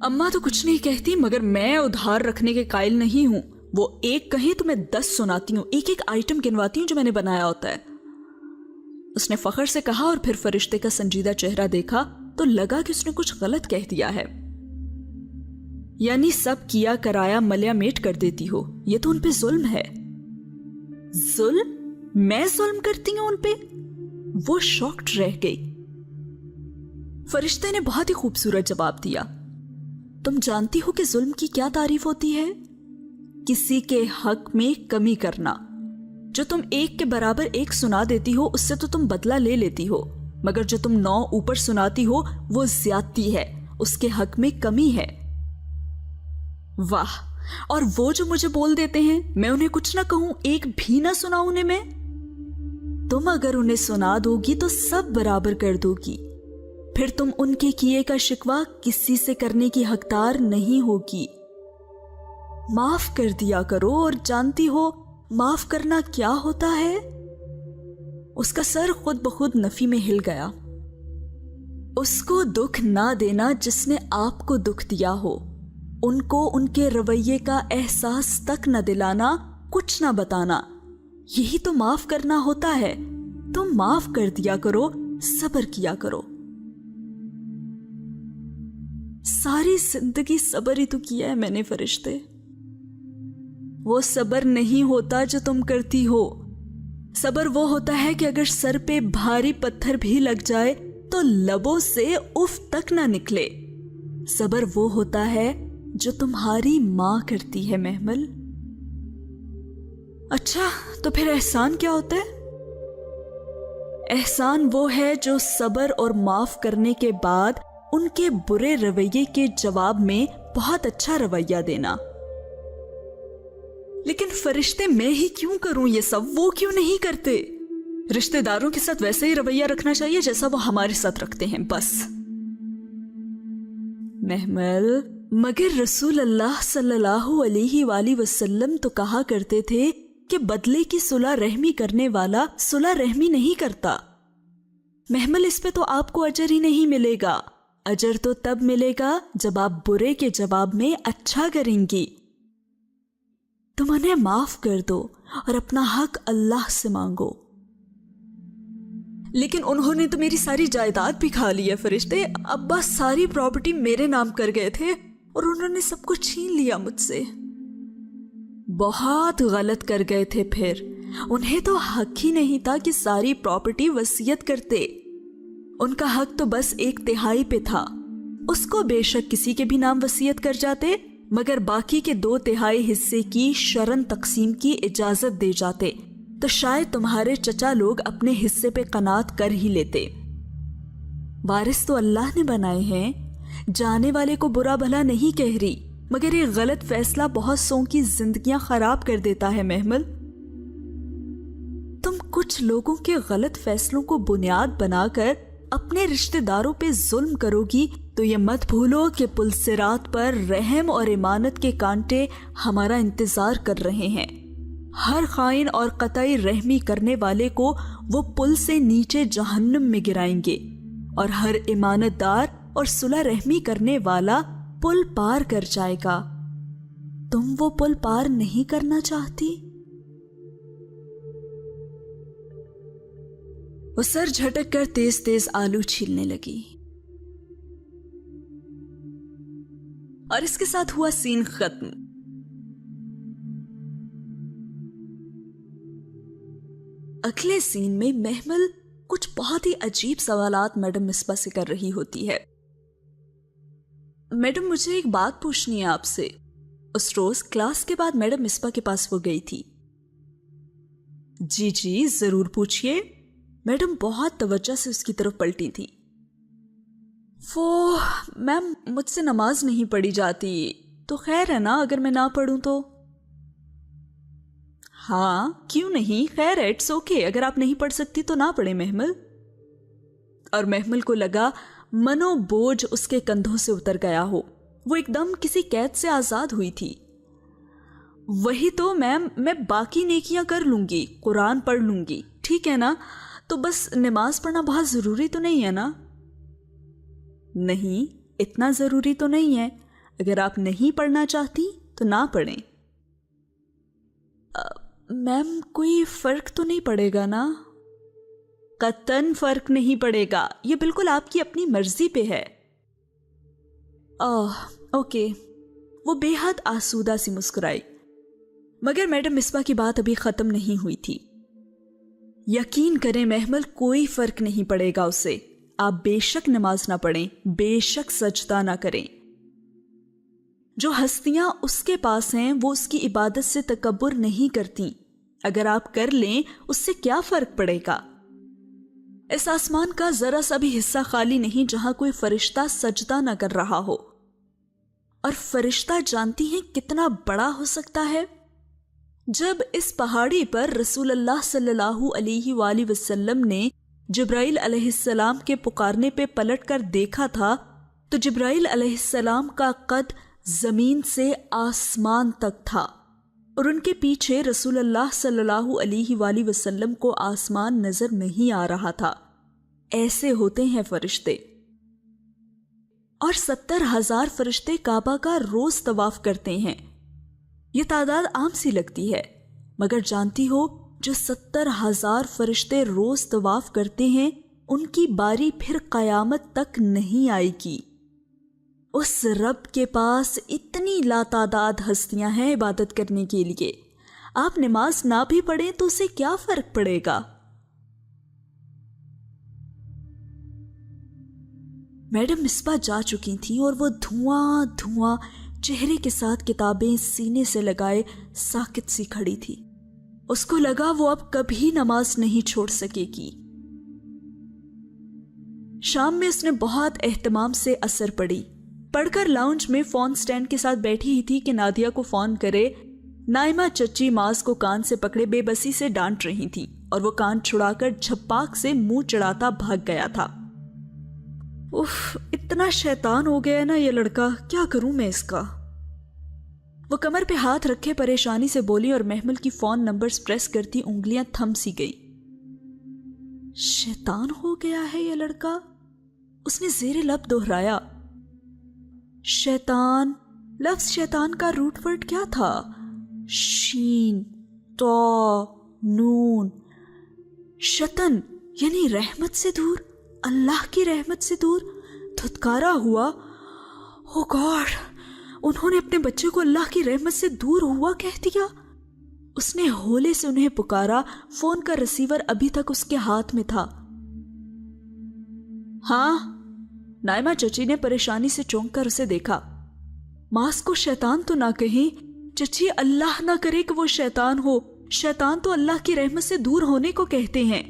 اماں تو کچھ نہیں کہتی مگر میں ادھار رکھنے کے قائل نہیں ہوں. وہ ایک کہیں تو میں 10 سناتی ہوں, ایک ایک آئٹم گنواتی ہوں جو میں نے بنایا ہوتا ہے. اس نے فخر سے کہا اور پھر فرشتے کا سنجیدہ چہرہ دیکھا تو لگا کہ اس نے کچھ غلط کہہ دیا ہے. یعنی سب کیا کرایا ملیا میٹ کر دیتی ہو, یہ تو ان پہ ظلم ہے. ظلم؟ میں ظلم کرتی ہوں ان پہ؟ وہ شاکڈ رہ گئی. فرشتے نے بہت ہی خوبصورت جواب دیا. تم جانتی ہو کہ ظلم کی کیا تعریف ہوتی ہے؟ کسی کے حق میں کمی کرنا. جو تم 1 کے برابر 1 سنا دیتی ہو اس سے تو تم بدلہ لے لیتی ہو, مگر جو تم 9 اوپر سناتی ہو وہ زیادتی ہے, اس کے حق میں کمی ہے. واہ. اور وہ جو مجھے بول دیتے ہیں میں انہیں کچھ نہ کہوں, ایک بھی نہ سناؤں انہیں میں. تم اگر انہیں سنا دو گی تو سب برابر کر دو گی, پھر تم ان کے کیے کا شکوہ کسی سے کرنے کی حقدار نہیں ہوگی. معاف کر دیا کرو, اور جانتی ہو معاف کرنا کیا ہوتا ہے؟ اس کا سر خود بخود نفی میں ہل گیا. اس کو دکھ نہ دینا جس نے آپ کو دکھ دیا ہو, ان کو ان کے رویے کا احساس تک نہ دلانا, کچھ نہ بتانا, یہی تو معاف کرنا ہوتا ہے. تم معاف کر دیا کرو, صبر کیا کرو. ساری زندگی صبر ہی تو کیا ہے میں نے فرشتے. وہ صبر نہیں ہوتا جو تم کرتی ہو. صبر وہ ہوتا ہے کہ اگر سر پہ بھاری پتھر بھی لگ جائے تو لبوں سے اف تک نہ نکلے. صبر وہ ہوتا ہے جو تمہاری ماں کرتی ہے محمل. اچھا تو پھر احسان کیا ہوتا ہے؟ احسان وہ ہے جو صبر اور معاف کرنے کے بعد ان کے برے رویے کے جواب میں بہت اچھا رویہ دینا. لیکن فرشتے میں ہی کیوں کروں یہ سب, وہ کیوں نہیں کرتے؟ رشتہ داروں کے ساتھ ویسے ہی رویہ رکھنا چاہیے جیسا وہ ہمارے ساتھ رکھتے ہیں بس. محمل, مگر رسول اللہ صلی اللہ علیہ وآلہ وسلم تو کہا کرتے تھے کہ بدلے کی صلح رحمی کرنے والا صلح رحمی نہیں کرتا. محمل, اس پہ تو آپ کو اجر ہی نہیں ملے گا. اجر تو تب ملے گا جب آپ برے کے جواب میں اچھا کریں گی. تم انہیں معاف کر دو اور اپنا حق اللہ سے مانگو. لیکن انہوں نے تو میری ساری جائیداد بھی کھا لی ہے فرشتے. ابا ساری پراپرٹی میرے نام کر گئے تھے اور انہوں نے سب کچھ چھین لیا مجھ سے. بہت غلط کر گئے تھے. پھر انہیں تو حق ہی نہیں تھا کہ ساری پراپرٹی وصیت کرتے. ان کا حق تو بس 1/3 پہ تھا. اس کو بے شک کسی کے بھی نام وصیت کر جاتے, مگر باقی کے 2/3 حصے کی شرن تقسیم کی اجازت دے جاتے تو شاید تمہارے چچا لوگ اپنے حصے پہ قناعت کر ہی لیتے. وارث تو اللہ نے بنائے ہیں. جانے والے کو برا بھلا نہیں کہہ رہی, مگر یہ غلط فیصلہ بہت سو کی زندگیاں خراب کر دیتا ہے محمل. تم کچھ لوگوں کے غلط فیصلوں کو بنیاد بنا کر اپنے رشتہ داروں پہ ظلم کرو گی تو یہ مت بھولو کہ پل صراط پر رحم اور امانت کے کانٹے ہمارا انتظار کر رہے ہیں. ہر خائن اور قطعی رحمی کرنے والے کو وہ پل سے نیچے جہنم میں گرائیں گے, اور ہر امانت دار اور صلح رحمی کرنے والا پل پار کر جائے گا. تم وہ پل پار نہیں کرنا چاہتی؟ وہ سر جھٹک کر تیز تیز آلو چھیلنے لگی اور اس کے ساتھ ہوا سین ختم. اگلے سین میں محمل کچھ بہت ہی عجیب سوالات میڈم مصباح سے کر رہی ہوتی ہے. میڈم, مجھے ایک بات پوچھنی ہے آپ سے. اس روز کلاس کے بعد میڈم مصباح کے پاس وہ گئی تھی. جی جی ضرور پوچھئے. میڈم بہت توجہ سے اس کی طرف پلٹی تھی. وہ میم, مجھ سے نماز نہیں پڑھی جاتی, تو خیر ہے نا اگر میں نہ پڑھوں تو؟ ہاں کیوں نہیں, خیر ہے, اٹس اوکے. اگر آپ نہیں پڑھ سکتی تو نہ پڑھیں محمل. اور محمل کو لگا منو بوجھ اس کے کندھوں سے اتر گیا ہو. وہ ایک دم کسی قید سے آزاد ہوئی تھی. وہی تو میم, میں باقی نیکیاں کر لوں گی, قرآن پڑھ لوں گی, ٹھیک ہے نا, تو بس نماز پڑھنا بہت ضروری تو نہیں ہے نا؟ نہیں, اتنا ضروری تو نہیں ہے, اگر آپ نہیں پڑھنا چاہتی تو نہ پڑھیں۔ میم کوئی فرق تو نہیں پڑے گا نا؟ قطعاً فرق نہیں پڑے گا، یہ بالکل آپ کی اپنی مرضی پہ ہے۔ اوکے۔ وہ بے حد آسودہ سی مسکرائی، مگر میڈم مصباح کی بات ابھی ختم نہیں ہوئی تھی۔ یقین کریں محمل، کوئی فرق نہیں پڑے گا اسے۔ آپ بے شک نماز نہ پڑھیں، بے شک سجدہ نہ کریں۔ جو ہستیاں اس کے پاس ہیں وہ اس کی عبادت سے تکبر نہیں کرتی۔ اگر آپ کر لیں اس سے کیا فرق پڑے گا؟ اس آسمان کا ذرا سا بھی حصہ خالی نہیں جہاں کوئی فرشتہ سجدہ نہ کر رہا ہو، اور فرشتہ جانتی ہیں کتنا بڑا ہو سکتا ہے؟ جب اس پہاڑی پر رسول اللہ صلی اللہ علیہ وآلہ وسلم نے جبرائیل علیہ السلام کے پکارنے پہ پلٹ کر دیکھا تھا تو جبرائیل علیہ السلام کا قد زمین سے آسمان تک تھا، اور ان کے پیچھے رسول اللہ صلی اللہ علیہ وآلہ وسلم کو آسمان نظر نہیں آ رہا تھا۔ ایسے ہوتے ہیں فرشتے۔ اور 70,000 فرشتے کعبہ کا روز طواف کرتے ہیں۔ یہ تعداد عام سی لگتی ہے، مگر جانتی ہو جو 70,000 فرشتے روز طواف کرتے ہیں ان کی باری پھر قیامت تک نہیں آئے گی۔ اس رب کے پاس اتنی لاتعداد ہستیاں ہیں عبادت کرنے کے لیے، آپ نماز نہ بھی پڑھیں تو اسے کیا فرق پڑے گا؟ میڈم مصباح جا چکی تھیں اور وہ دھواں دھواں چہرے کے ساتھ کتابیں سینے سے لگائے ساکت سی کھڑی تھی۔ اس کو لگا وہ اب کبھی نماز نہیں چھوڑ سکے گی۔ شام میں اس نے بہت اہتمام سے عصر پڑھی، پڑھ کر لاؤنج میں فون سٹینڈ کے ساتھ بیٹھی ہی تھی کہ نادیہ کو فون کرے۔ نائمہ چچی ماز کو کان سے پکڑے بے بسی سے ڈانٹ رہی تھی اور وہ کان چھڑا کر جھپاک سے منہ چڑھاتا بھاگ گیا تھا۔ اف، اتنا شیطان ہو گیا نا یہ لڑکا، کیا کروں میں اس کا؟ وہ کمر پہ ہاتھ رکھے پریشانی سے بولی اور محمل کی فون نمبرز پریس کرتی انگلیاں تھم سی گئی۔ شیطان ہو گیا ہے یہ لڑکا، اس نے زیر لب دہرایا۔ شیطان، لفظ شیطان کا روٹ ورڈ کیا تھا؟ شین، تو، نون، شطن یعنی رحمت سے دور، اللہ کی رحمت سے دور۔ دھتکارا ہوا، او گاڈ، انہوں نے اپنے بچے کو اللہ کی رحمت سے دور ہوا کہہ دیا۔ اس نے ہولے سے انہیں پکارا، فون کا ریسیور ابھی تک اس کے ہاتھ میں تھا۔ ہاں، نائمہ چچی نے پریشانی سے چونک کر اسے دیکھا۔ ماس کو شیطان تو نہ کہیں چچی، اللہ نہ کرے کہ وہ شیطان ہو، شیطان تو اللہ کی رحمت سے دور ہونے کو کہتے ہیں۔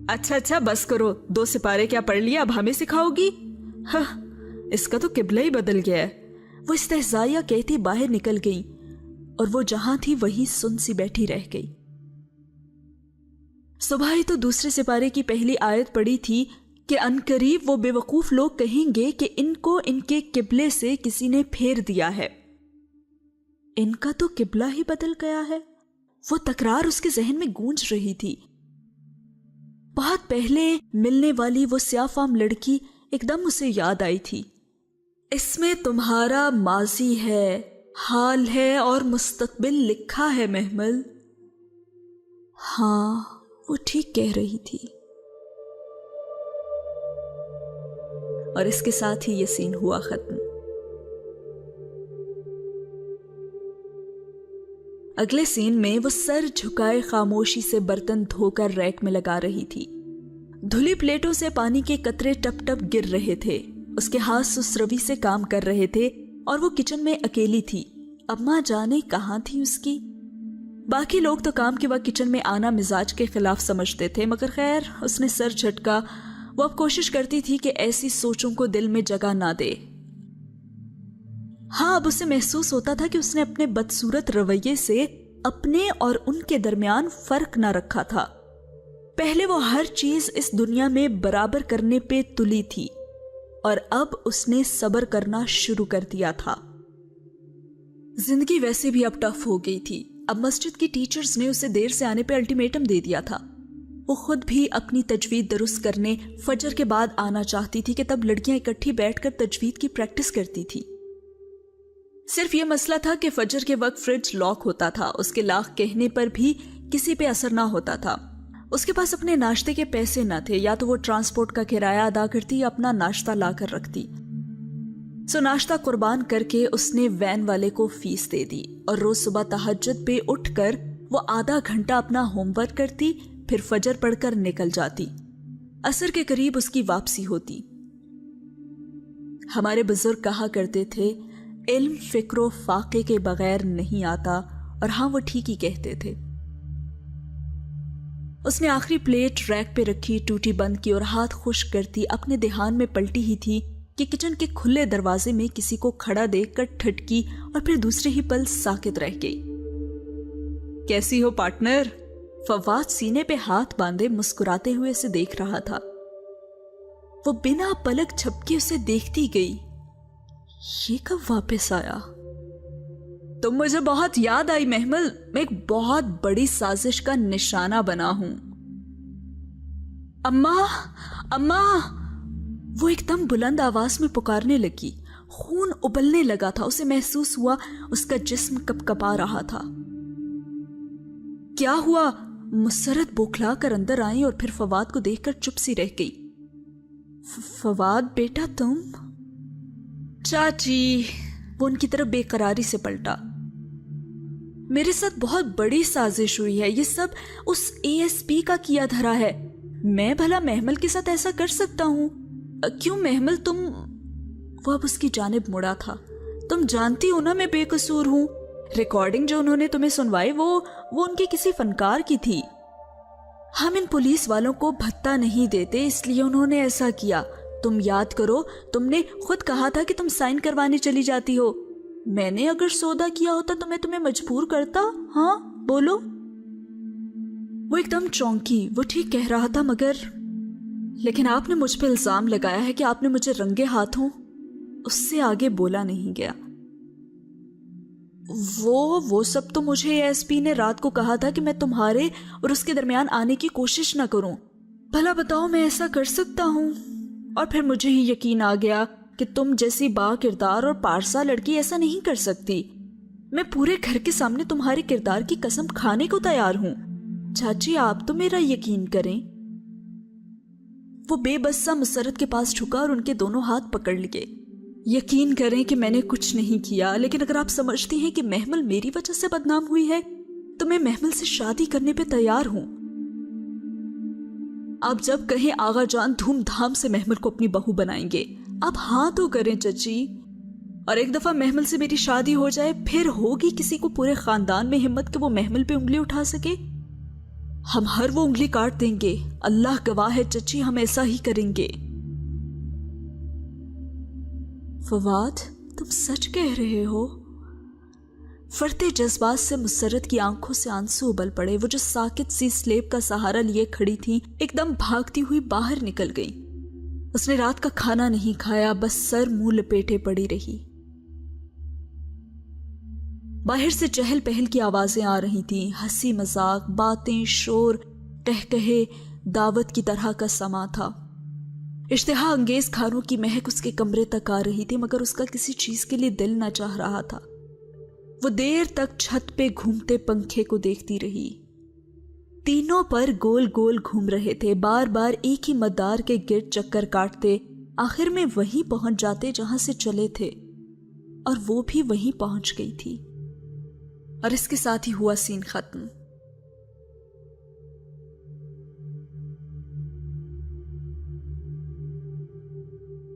اچھا بس کرو، 2 سپارے کیا پڑھ لیا، اب ہمیں سکھاؤ گی؟ ہاں، اس کا تو قبلہ ہی بدل گیا ہے۔ وہ استہزائیہ کہتی باہر نکل گئی اور وہ جہاں تھی وہیں سن سی بیٹھی رہ گئی۔ صبح ہی تو دوسرے سپارے کی پہلی آیت پڑھی تھی کہ عنقریب وہ بے وقوف لوگ کہیں گے کہ ان کو ان کے قبلے سے کسی نے پھیر دیا ہے۔ ان کا تو قبلہ ہی بدل گیا ہے، وہ تکرار اس کے ذہن میں گونج رہی تھی۔ بہت پہلے ملنے والی وہ سیاہ فام لڑکی ایک دم اسے یاد آئی تھی۔ اس میں تمہارا ماضی ہے، حال ہے اور مستقبل لکھا ہے محمل۔ ہاں، وہ ٹھیک کہہ رہی تھی۔ اور اس کے ساتھ ہی یہ سین ہوا ختم۔ اگلے سین میں وہ سر جھکائے خاموشی سے برتن دھو کر ریک میں لگا رہی تھی۔ دھلی پلیٹوں سے پانی کے قطرے ٹپ ٹپ گر رہے تھے، اس کے ہاتھ سست روی سے کام کر رہے تھے اور وہ کچن میں اکیلی تھی۔ اماں جانے کہاں تھی اس کی؟ باقی لوگ تو کام کے وقت کچن میں آنا مزاج کے خلاف سمجھتے تھے، مگر خیر اس نے سر جھٹکا۔ وہ اب کوشش کرتی تھی کہ ایسی سوچوں کو دل میں جگہ نہ دے۔ ہاں، اب اسے محسوس ہوتا تھا کہ اس نے اپنے بدصورت رویے سے اپنے اور ان کے درمیان فرق نہ رکھا تھا۔ پہلے وہ ہر چیز اس دنیا میں برابر کرنے پہ تلی تھی اور اب اس نے صبر کرنا شروع کر دیا تھا۔ زندگی ویسے بھی اب ٹف ہو گئی تھی۔ اب مسجد کی ٹیچرز نے اسے دیر سے آنے پہ الٹیمیٹم دے دیا تھا۔ وہ خود بھی اپنی تجوید درست کرنے فجر کے بعد آنا چاہتی تھی کہ تب لڑکیاں اکٹھی بیٹھ کر تجوید کی پریکٹس کرتی تھی۔ صرف یہ مسئلہ تھا کہ فجر کے وقت فریج لاک ہوتا تھا، اس کے لاک کہنے پر بھی کسی پہ اثر نہ ہوتا تھا۔ اس کے پاس اپنے ناشتے کے پیسے نہ تھے، یا تو وہ ٹرانسپورٹ کا کرایہ ادا کرتی یا اپنا ناشتہ لا کر رکھتی۔ ناشتہ قربان کر کے اس نے وین والے کو فیس دے دی، اور روز صبح تہجد پہ اٹھ کر وہ آدھا گھنٹہ اپنا ہوم ورک کرتی، پھر فجر پڑھ کر نکل جاتی۔ عصر کے قریب اس کی واپسی ہوتی۔ ہمارے بزرگ کہا کرتے تھے، علم فکر و فاقے کے بغیر نہیں آتا، اور ہاں وہ ٹھیک ہی کہتے تھے۔ اس نے آخری پلیٹ ریک پہ رکھی، ٹوٹی بند کی اور ہاتھ خشک کرتی اپنے دھیان میں پلٹی ہی تھی کہ کچن کے کھلے دروازے میں کسی کو کھڑا دیکھ کر ٹھٹکی اور پھر دوسرے ہی پل ساکت رہ گئی۔ کیسی ہو پارٹنر؟ فواد سینے پہ ہاتھ باندھے مسکراتے ہوئے اسے دیکھ رہا تھا۔ وہ بنا پلک جھپکے اسے دیکھتی گئی۔ یہ کب واپس آیا؟ تم مجھے بہت یاد آئی محمل، میں ایک بہت بڑی سازش کا نشانہ بنا ہوں۔ اماں اماں! وہ ایک دم بلند آواز میں پکارنے لگی۔ خون ابلنے لگا تھا، اسے محسوس ہوا اس کا جسم کپ کپا رہا تھا۔ کیا ہوا؟ مسرت بوکھلا کر اندر آئی اور پھر فواد کو دیکھ کر چپ سی رہ گئی۔ فواد بیٹا تم؟ چاچی! وہ ان کی طرف بے قراری سے پلٹا۔ میرے ساتھ بہت بڑی سازش ہوئی ہے، یہ سب اس ASP کا کیا دھرا ہے۔ میں بھلا محمل کے ساتھ ایسا کر سکتا ہوں؟ کیوں محمل تم؟ وہ اب اس کی جانب مڑا تھا۔ تم جانتی ہو نا میں بے قصور ہوں۔ ریکارڈنگ جو انہوں نے تمہیں سنوائی وہ ان کے کسی فنکار کی تھی۔ ہم ان پولیس والوں کو بھتہ نہیں دیتے، اس لیے انہوں نے ایسا کیا۔ تم یاد کرو، تم نے خود کہا تھا کہ تم سائن کروانے چلی جاتی ہو۔ میں نے اگر سودا کیا ہوتا تو میں تمہیں مجبور کرتا؟ ہاں بولو۔ وہ ایک دم چونکی۔ وہ ٹھیک کہہ رہا تھا، مگر لیکن آپ نے مجھ پہ الزام لگایا ہے کہ آپ نے مجھے رنگے ہاتھوں۔ اس سے آگے بولا نہیں گیا۔ وہ سب تو مجھے ASP نے رات کو کہا تھا کہ میں تمہارے اور اس کے درمیان آنے کی کوشش نہ کروں۔ بھلا بتاؤ میں ایسا کر سکتا ہوں؟ اور پھر مجھے ہی یقین آ گیا کہ تم جیسی با کردار اور پارسا لڑکی ایسا نہیں کر سکتی۔ میں پورے گھر کے سامنے تمہارے کردار کی قسم کھانے کو تیار ہوں۔ چاچی آپ تو میرا یقین کریں۔ وہ بے بس سا مسرت کے پاس جھکا اور ان کے دونوں ہاتھ پکڑ لیے۔ یقین کریں کہ میں نے کچھ نہیں کیا، لیکن اگر آپ سمجھتی ہیں کہ محمل میری وجہ سے بدنام ہوئی ہے تو میں محمل سے شادی کرنے پہ تیار ہوں۔ آپ جب کہیں آغا جان دھوم دھام سے محمل کو اپنی بہو بنائیں گے۔ آپ ہاں تو کریں چچی، اور ایک دفعہ محمل سے میری شادی ہو جائے پھر ہوگی کسی کو پورے خاندان میں ہمت کہ وہ محمل پہ انگلی اٹھا سکے؟ ہم ہر وہ انگلی کاٹ دیں گے، اللہ گواہ ہے چچی، ہم ایسا ہی کریں گے۔ فواد تم سچ کہہ رہے ہو؟ فرتے جذبات سے مسرت کی آنکھوں سے آنسو ابل پڑے۔ وہ جو ساکت سی سلیب کا سہارا لیے کھڑی تھی ایک دم بھاگتی ہوئی باہر نکل گئی۔ اس نے رات کا کھانا نہیں کھایا، بس سر منہ لپیٹے پڑی رہی۔ باہر سے چہل پہل کی آوازیں آ رہی تھیں، ہنسی مذاق، باتیں، شور، ٹہکہے، دعوت کی طرح کا سما تھا۔ اشتہا انگیز کھانوں کی مہک اس کے کمرے تک آ رہی تھی، مگر اس کا کسی چیز کے لیے دل نہ چاہ رہا تھا۔ وہ دیر تک چھت پہ گھومتے پنکھے کو دیکھتی رہی۔ تینوں پر گول گول گھوم رہے تھے، بار بار ایک ہی مدار کے گرد چکر کاٹتے، آخر میں وہیں پہنچ جاتے جہاں سے چلے تھے، اور وہ بھی وہیں پہنچ گئی تھی۔ اور اس کے ساتھ ہی ہوا سین ختم۔